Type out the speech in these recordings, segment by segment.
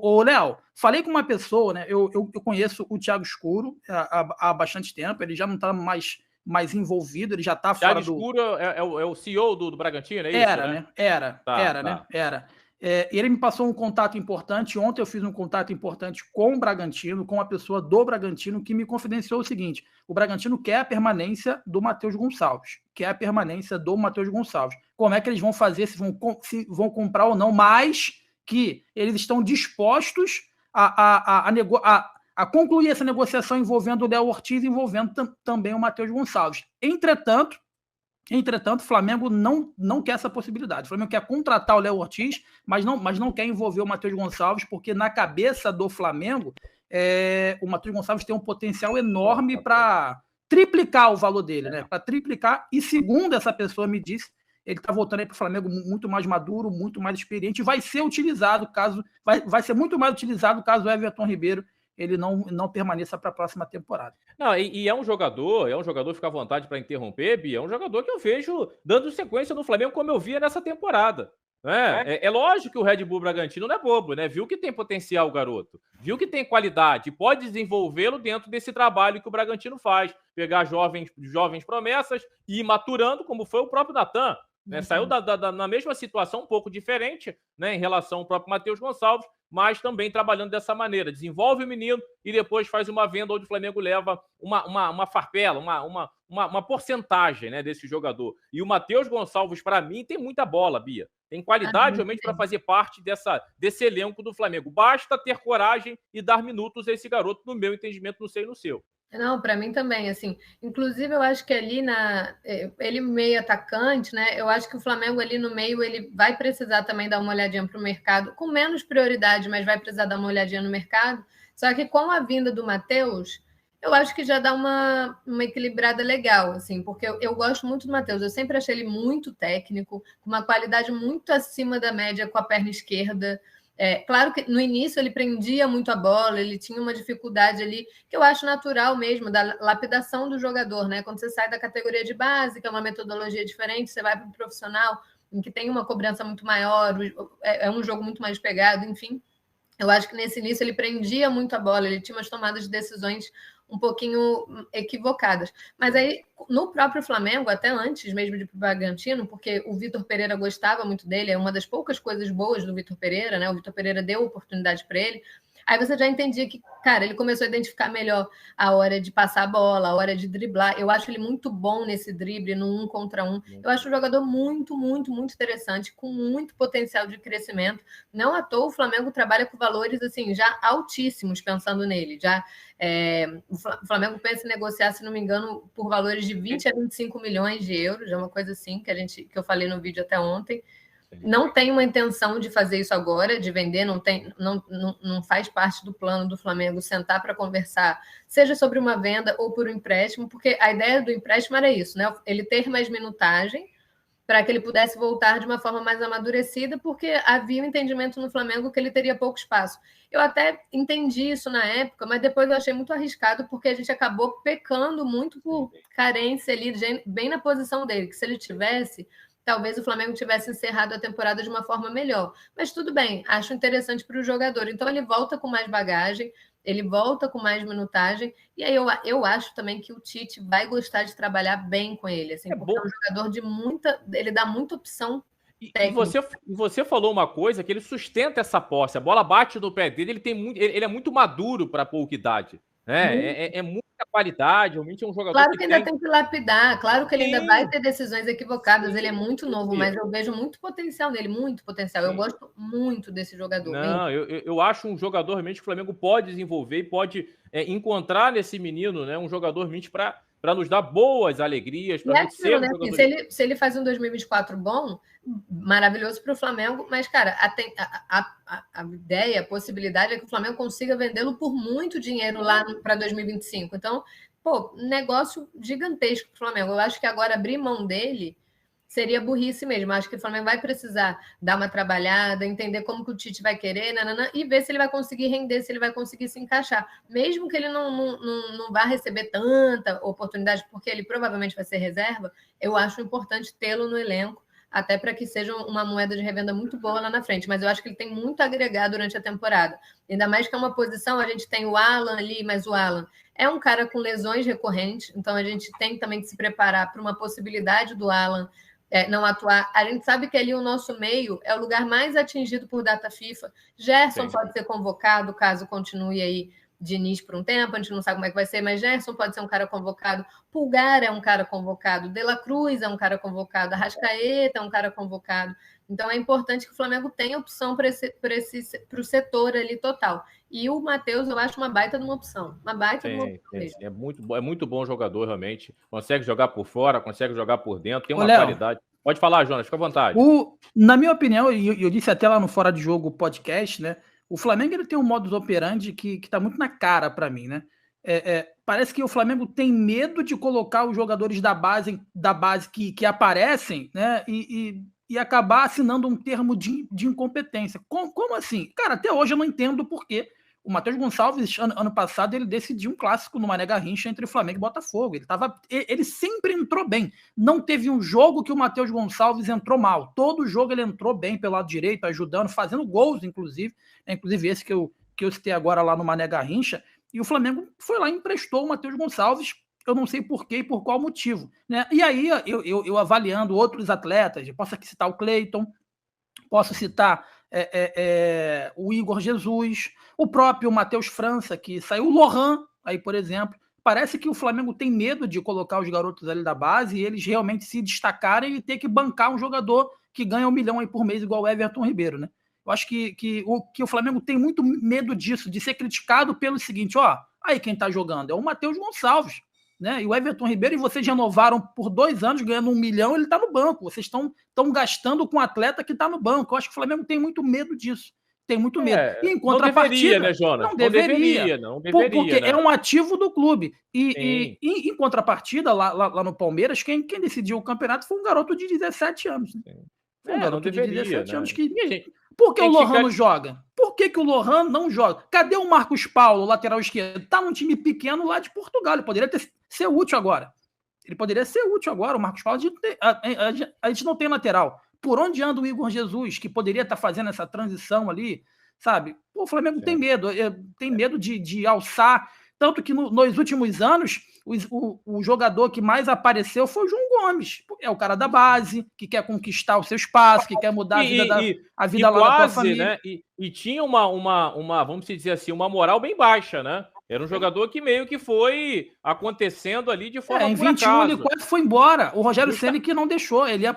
Ô, Léo, falei com uma pessoa, né? Eu conheço o Thiago Escuro há bastante tempo, ele já não está mais envolvido, ele já está fora do... Thiago Escuro é o CEO do Bragantino, é isso, Era, né? né? Era, né? Tá. Era. Ele me passou um contato importante. Ontem eu fiz um contato importante com o Bragantino, com a pessoa do Bragantino, que me confidenciou o seguinte: o Bragantino quer a permanência do Matheus Gonçalves. Quer a permanência do Matheus Gonçalves. Como é que eles vão fazer, se vão comprar ou não, mas que eles estão dispostos a concluir essa negociação envolvendo o Léo Ortiz e envolvendo também o Matheus Gonçalves. Entretanto, o Flamengo não quer essa possibilidade. O Flamengo quer contratar o Léo Ortiz, mas não quer envolver o Matheus Gonçalves, porque na cabeça do Flamengo, o Matheus Gonçalves tem um potencial enorme para triplicar o valor dele, né? Para triplicar. E segundo essa pessoa me disse, ele está voltando aí para o Flamengo muito mais maduro, muito mais experiente, vai ser utilizado vai ser muito mais utilizado caso o Everton Ribeiro ele não permaneça para a próxima temporada. Não, e é um jogador, fica à vontade para interromper, Bia, é um jogador que eu vejo dando sequência no Flamengo como eu via nessa temporada. É lógico que o Red Bull Bragantino não é bobo, né? Viu que tem potencial o garoto, viu que tem qualidade, pode desenvolvê-lo dentro desse trabalho que o Bragantino faz, pegar jovens promessas e ir maturando, como foi o próprio Natan. Né? Saiu na mesma situação, um pouco diferente, né, em relação ao próprio Matheus Gonçalves, mas também trabalhando dessa maneira. Desenvolve o menino e depois faz uma venda onde o Flamengo leva uma farpela, uma porcentagem, né, desse jogador. E o Matheus Gonçalves, para mim, tem muita bola, Bia. Tem qualidade realmente para fazer parte desse elenco do Flamengo. Basta ter coragem e dar minutos a esse garoto, no meu entendimento, não sei no seu. Não, para mim também, assim. Inclusive, eu acho que ali ele meio atacante, né? Eu acho que o Flamengo ali no meio ele vai precisar também dar uma olhadinha para o mercado, com menos prioridade, mas vai precisar dar uma olhadinha no mercado. Só que com a vinda do Matheus, eu acho que já dá uma equilibrada legal, assim, porque eu gosto muito do Matheus. Eu sempre achei ele muito técnico, com uma qualidade muito acima da média com a perna esquerda. Claro que no início ele prendia muito a bola, ele tinha uma dificuldade ali, que eu acho natural mesmo, da lapidação do jogador, né? Quando você sai da categoria de base, que é uma metodologia diferente, você vai para o profissional, em que tem uma cobrança muito maior, é um jogo muito mais pegado, enfim. Eu acho que nesse início ele prendia muito a bola, ele tinha umas tomadas de decisões um pouquinho equivocadas. Mas aí, no próprio Flamengo, até antes mesmo de ir para o Bragantino, porque o Vitor Pereira gostava muito dele, é uma das poucas coisas boas do Vitor Pereira, né? O Vitor Pereira deu oportunidade para ele. Aí você já entendia que, cara, ele começou a identificar melhor a hora de passar a bola, a hora de driblar. Eu acho ele muito bom nesse drible, no 1 contra 1. Eu acho um jogador muito, muito, muito interessante, com muito potencial de crescimento. Não à toa o Flamengo trabalha com valores assim já altíssimos, pensando nele. O Flamengo pensa em negociar, se não me engano, por valores de 20 a 25 milhões de euros, é uma coisa assim que eu falei no vídeo até ontem. Não tem uma intenção de fazer isso agora, de vender, não faz parte do plano do Flamengo sentar para conversar, seja sobre uma venda ou por um empréstimo, porque a ideia do empréstimo era isso, né? Ele ter mais minutagem para que ele pudesse voltar de uma forma mais amadurecida, porque havia um entendimento no Flamengo que ele teria pouco espaço. Eu até entendi isso na época, mas depois eu achei muito arriscado, porque a gente acabou pecando muito por carência ali, bem na posição dele, que se ele tivesse, talvez o Flamengo tivesse encerrado a temporada de uma forma melhor. Mas tudo bem, acho interessante para o jogador. Então ele volta com mais bagagem, ele volta com mais minutagem, e aí eu acho também que o Tite vai gostar de trabalhar bem com ele, assim, porque é um jogador de muita... Ele dá muita opção técnica. E você falou uma coisa, que ele sustenta essa posse, a bola bate no pé dele, ele é muito maduro para a pouca idade. Né? É muita qualidade, realmente é um jogador Claro que ainda tem que lapidar, claro que ele ainda vai ter decisões equivocadas, ele é muito novo, mas eu vejo muito potencial nele, muito potencial. Eu gosto muito desse jogador. Não, eu acho um jogador realmente que o Flamengo pode desenvolver e pode encontrar nesse menino, né, um jogador realmente para nos dar boas alegrias, para né? Se ele faz um 2024 bom, maravilhoso para o Flamengo, mas, cara, a ideia, a possibilidade é que o Flamengo consiga vendê-lo por muito dinheiro lá para 2025. Então, negócio gigantesco para o Flamengo. Eu acho que agora abrir mão dele seria burrice mesmo. Acho que o Flamengo vai precisar dar uma trabalhada, entender como que o Tite vai querer, e ver se ele vai conseguir render, se ele vai conseguir se encaixar. Mesmo que ele não vá receber tanta oportunidade, porque ele provavelmente vai ser reserva, eu acho importante tê-lo no elenco até para que seja uma moeda de revenda muito boa lá na frente. Mas eu acho que ele tem muito a agregar durante a temporada. Ainda mais que é uma posição, a gente tem o Alan ali, mas o Alan é um cara com lesões recorrentes, então a gente tem também que se preparar para uma possibilidade do Alan não atuar. A gente sabe que ali o nosso meio é o lugar mais atingido por data FIFA. Gerson pode ser convocado, caso continue aí Diniz por um tempo, a gente não sabe como é que vai ser, mas Gerson pode ser um cara convocado, Pulgar é um cara convocado, De La Cruz é um cara convocado, Arrascaeta é um cara convocado. Então é importante que o Flamengo tenha opção para o setor ali total. E o Matheus, eu acho uma baita de uma opção. Uma baita de uma opção mesmo. É muito bom jogador, realmente. Consegue jogar por fora, consegue jogar por dentro, tem uma qualidade. Pode falar, Jonas, fica à vontade. Na minha opinião, e eu disse até lá no Fora de Jogo podcast, né? O Flamengo ele tem um modus operandi que tá muito na cara para mim, né? Parece que o Flamengo tem medo de colocar os jogadores da base que aparecem, né? E acabar assinando um termo de incompetência. Como assim? Cara, até hoje eu não entendo por quê. O Matheus Gonçalves, ano passado, ele decidiu um clássico no Mané Garrincha entre Flamengo e Botafogo. Ele sempre entrou bem. Não teve um jogo que o Matheus Gonçalves entrou mal. Todo jogo ele entrou bem pelo lado direito, ajudando, fazendo gols, inclusive. Inclusive esse que eu citei agora lá no Mané Garrincha. E o Flamengo foi lá e emprestou o Matheus Gonçalves. Eu não sei por quê e por qual motivo, né? E aí, eu avaliando outros atletas, eu posso aqui citar o Cleiton, posso citar o Igor Jesus, o próprio Matheus França, que saiu, o Lohan, aí, por exemplo. Parece que o Flamengo tem medo de colocar os garotos ali da base e eles realmente se destacarem e ter que bancar um jogador que ganha 1 milhão aí por mês, igual o Everton Ribeiro, né? Eu acho que o Flamengo tem muito medo disso, de ser criticado pelo seguinte, aí quem tá jogando é o Matheus Gonçalves, né? E o Everton Ribeiro, e vocês renovaram por 2 anos, ganhando 1 milhão, ele tá no banco. Vocês estão gastando com um atleta que tá no banco. Eu acho que o Flamengo tem muito medo disso. Tem muito medo. E em contrapartida, não deveria, né, Jonas? Não deveria, porque né? é um ativo do clube. E em contrapartida, lá no Palmeiras, quem decidiu o campeonato foi um garoto de 17 anos. Né? Foi um garoto de 17 anos que... Por que o Lohan não joga? Por que o Lohan não joga? Cadê o Marcos Paulo, lateral esquerdo? Tá num time pequeno lá de Portugal. Ele poderia ser útil agora. O Marcos Paulo, a gente não tem lateral. Por onde anda o Igor Jesus, que poderia estar fazendo essa transição ali, sabe? O Flamengo tem medo de alçar. Tanto que nos últimos anos, o jogador que mais apareceu foi o João Gomes. É o cara da base, que quer conquistar o seu espaço, que quer mudar a vida lá da sua família. Né? E tinha uma, vamos dizer assim, uma moral bem baixa, né? Era um jogador que meio que foi acontecendo ali de forma em 21 ele quase foi embora. O Rogério Ceni que não deixou. Ele ia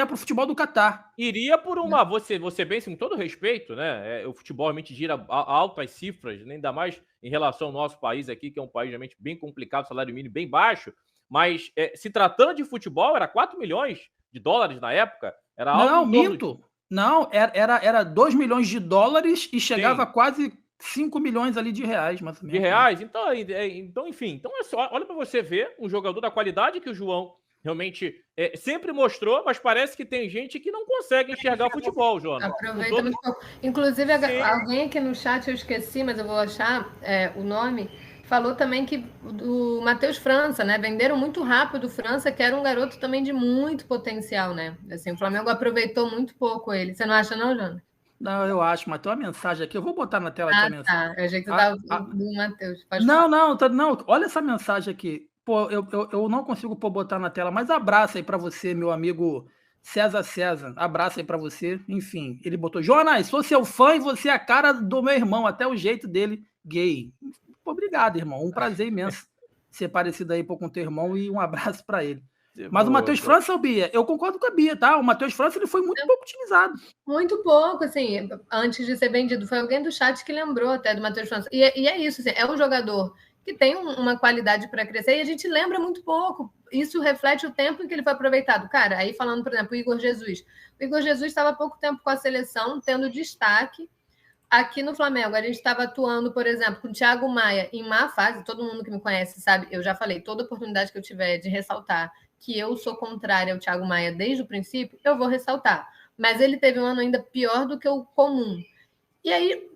pro futebol do Catar. Iria por uma... Você bem, com todo respeito, né? O futebol realmente gira altas cifras, né? Ainda mais em relação ao nosso país aqui, que é um país realmente bem complicado, salário mínimo bem baixo. Mas se tratando de futebol, era 4 milhões de dólares na época. Era algo não, minto. Não, era 2 milhões de dólares e chegava a quase 5 milhões ali de reais, mais ou menos. De reais? Então, enfim. Então, olha para você ver um jogador da qualidade que o João realmente sempre mostrou, mas parece que tem gente que não consegue enxergar o futebol, Jonas. Aproveita muito pouco. Inclusive, alguém aqui no chat, eu esqueci, mas eu vou achar o nome, falou também que o Matheus França, né? Venderam muito rápido o França, que era um garoto também de muito potencial, né? Assim, o Flamengo aproveitou muito pouco ele. Você não acha, não, Jonas? Não, eu acho, mas tem uma mensagem aqui. Eu vou botar na tela aqui a mensagem. Tá. Eu achei que você estava do Matheus. Não. Olha essa mensagem aqui. Pô, eu não consigo botar na tela, mas abraço aí pra você, meu amigo César. Abraço aí pra você. Enfim, ele botou: Jonas, sou seu fã e você é a cara do meu irmão, até o jeito dele gay. Obrigado, irmão. Um prazer imenso ser parecido aí com teu irmão e um abraço pra ele. Mas o Matheus França, Bia, eu concordo com a Bia, tá? O Matheus França ele foi muito pouco utilizado. Muito pouco, assim, antes de ser vendido. Foi alguém do chat que lembrou até do Matheus França. E é isso, assim, é um jogador que tem uma qualidade para crescer e a gente lembra muito pouco. Isso reflete o tempo em que ele foi aproveitado. Cara, aí falando, por exemplo, o Igor Jesus. O Igor Jesus estava há pouco tempo com a seleção, tendo destaque. Aqui no Flamengo, a gente estava atuando, por exemplo, com o Thiago Maia em má fase. Todo mundo que me conhece sabe, eu já falei, toda oportunidade que eu tiver de ressaltar que eu sou contrária ao Thiago Maia desde o princípio, eu vou ressaltar. Mas ele teve um ano ainda pior do que o comum. E aí,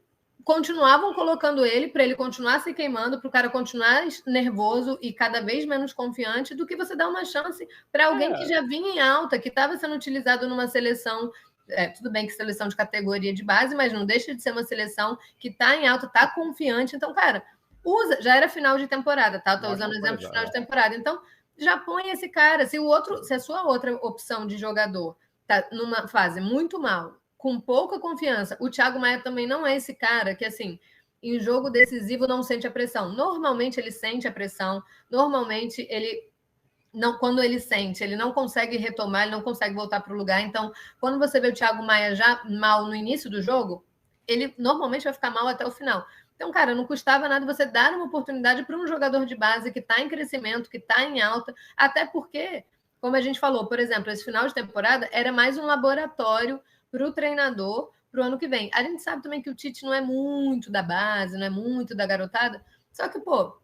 continuavam colocando ele para ele continuar se queimando, para o cara continuar nervoso e cada vez menos confiante, do que você dar uma chance para alguém que já vinha em alta, que estava sendo utilizado numa seleção. Tudo bem que seleção de categoria de base, mas não deixa de ser uma seleção que está em alta, está confiante. Então, cara, usa. Já era final de temporada, tá? Estou usando o exemplo de final de temporada. Então, já põe esse cara. Se a sua outra opção de jogador está numa fase muito mal, com pouca confiança, o Thiago Maia também não é esse cara que, assim, em jogo decisivo não sente a pressão. Normalmente ele sente a pressão, normalmente ele não, quando ele sente, ele não consegue retomar, ele não consegue voltar para o lugar. Então, quando você vê o Thiago Maia já mal no início do jogo, ele normalmente vai ficar mal até o final. Então, cara, não custava nada você dar uma oportunidade para um jogador de base que está em crescimento, que está em alta, até porque, como a gente falou, por exemplo, esse final de temporada era mais um laboratório para o treinador para o ano que vem. A gente sabe também que o Tite não é muito da base, não é muito da garotada, só que, pô,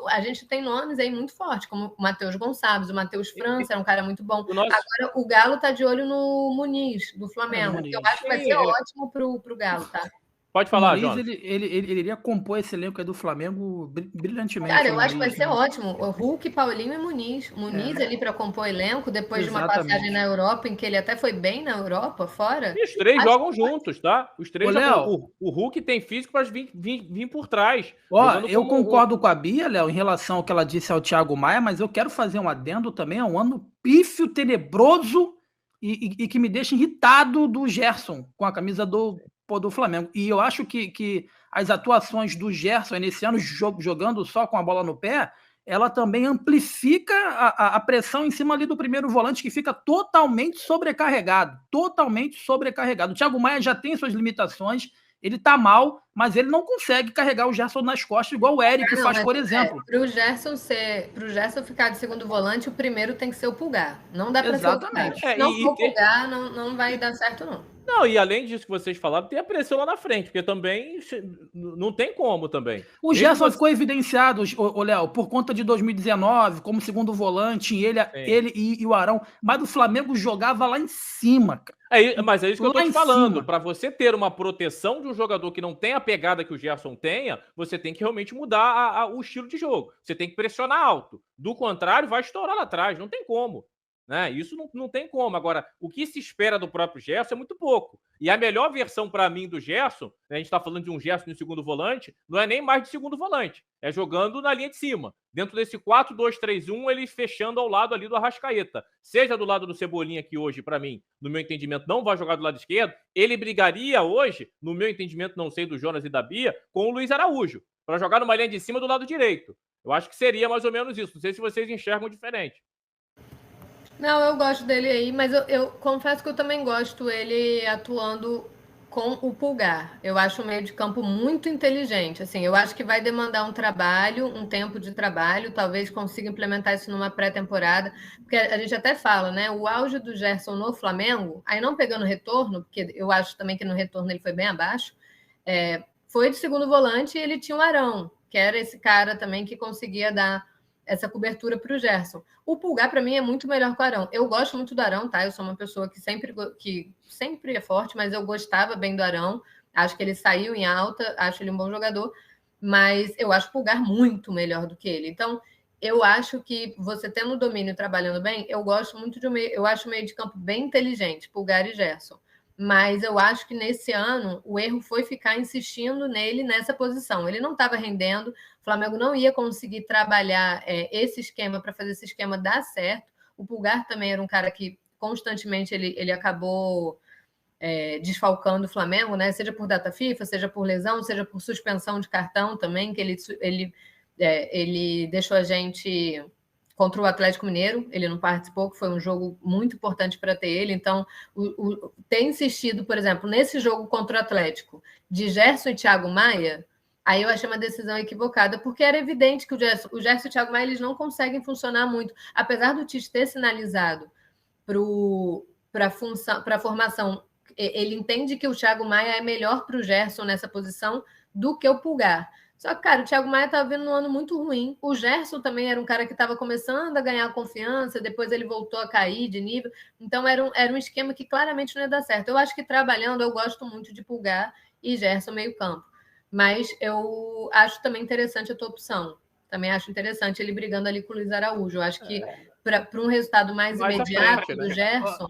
a gente tem nomes aí muito fortes, como o Matheus Gonçalves, o Matheus França, é um cara muito bom. Agora, o Galo tá de olho no Muniz, do Flamengo, que eu acho que vai ser ótimo pro Galo, tá? Pode falar, João. Ele iria compor esse elenco aí do Flamengo brilhantemente. Cara, eu acho que vai ser ótimo. O Hulk, Paulinho e Muniz. Muniz ali para compor elenco, depois de uma passagem na Europa, em que ele até foi bem na Europa, fora. E os três jogam juntos, tá? Os três jogam. O Hulk tem físico para vir por trás. Ó, eu concordo com a Bia, Léo, em relação ao que ela disse ao Thiago Maia, mas eu quero fazer um adendo também. É um ano pífio, tenebroso e que me deixa irritado do Gerson com a camisa do Flamengo. E eu acho que as atuações do Gerson nesse ano, jogando só com a bola no pé, ela também amplifica a pressão em cima ali do primeiro volante, que fica totalmente sobrecarregado. O Thiago Maia já tem suas limitações, ele tá mal, mas ele não consegue carregar o Gerson nas costas, igual o Eric faz, por exemplo. Pro Gerson ficar de segundo volante, o primeiro tem que ser o Pulgar. Não dá para ser o Pulgar. Se não for o Pulgar, não vai dar certo, não. Não, e além disso que vocês falaram, tem a pressão lá na frente, porque também não tem como também. O Gerson ficou evidenciado, Léo, por conta de 2019, como segundo volante, ele e o Arão, mas o Flamengo jogava lá em cima, cara. Mas é isso que eu tô te falando. Para você ter uma proteção de um jogador que não tem a pegada que o Gerson tenha, você tem que realmente mudar o estilo de jogo. Você tem que pressionar alto. Do contrário, vai estourar lá atrás. Não tem como. Né? Isso não tem como. Agora, o que se espera do próprio Gerson é muito pouco. E a melhor versão para mim do Gerson, né, a gente está falando de um Gerson de segundo volante, não é nem mais de segundo volante. É jogando na linha de cima. Dentro desse 4-2-3-1, ele fechando ao lado ali do Arrascaeta. Seja do lado do Cebolinha, que hoje, para mim, no meu entendimento, não vai jogar do lado esquerdo, ele brigaria hoje, no meu entendimento, não sei do Jonas e da Bia, com o Luiz Araújo, para jogar numa linha de cima do lado direito. Eu acho que seria mais ou menos isso. Não sei se vocês enxergam diferente. Não, eu gosto dele aí, mas eu confesso que eu também gosto ele atuando com o Pulgar. Eu acho o meio de campo muito inteligente. Assim, eu acho que vai demandar um tempo de trabalho, talvez consiga implementar isso numa pré-temporada, porque a gente até fala, né? O auge do Gerson no Flamengo, aí não pegando retorno, porque eu acho também que no retorno ele foi bem abaixo, foi de segundo volante e ele tinha o Arão, que era esse cara também que conseguia dar essa cobertura para o Gerson. O Pulgar, para mim, é muito melhor que o Arão. Eu gosto muito do Arão, tá? Eu sou uma pessoa que sempre é forte, mas eu gostava bem do Arão. Acho que ele saiu em alta, acho ele um bom jogador, mas eu acho o Pulgar muito melhor do que ele. Então, eu acho que você tendo domínio e trabalhando bem, eu gosto muito eu acho o meio de campo bem inteligente, Pulgar e Gerson. Mas eu acho que nesse ano o erro foi ficar insistindo nele nessa posição. Ele não estava rendendo, o Flamengo não ia conseguir trabalhar esse esquema para fazer esse esquema dar certo. O Pulgar também era um cara que constantemente ele acabou desfalcando o Flamengo, né? Seja por data FIFA, seja por lesão, seja por suspensão de cartão também, que ele deixou a gente contra o Atlético Mineiro, ele não participou, que foi um jogo muito importante para ter ele. Então, ter insistido, por exemplo, nesse jogo contra o Atlético, de Gerson e Thiago Maia, aí eu achei uma decisão equivocada, porque era evidente que o Gerson e o Thiago Maia eles não conseguem funcionar muito, apesar do Tite ter sinalizado para a formação, ele entende que o Thiago Maia é melhor para o Gerson nessa posição do que o Pulgar. Só que, cara, o Thiago Maia estava vindo num ano muito ruim. O Gerson também era um cara que estava começando a ganhar confiança, depois ele voltou a cair de nível. Então, era um esquema que claramente não ia dar certo. Eu acho que trabalhando, eu gosto muito de Pulgar e Gerson meio campo. Mas eu acho também interessante a tua opção. Também acho interessante ele brigando ali com o Luiz Araújo. Eu acho que para um resultado mais imediato frente, né? do Gerson,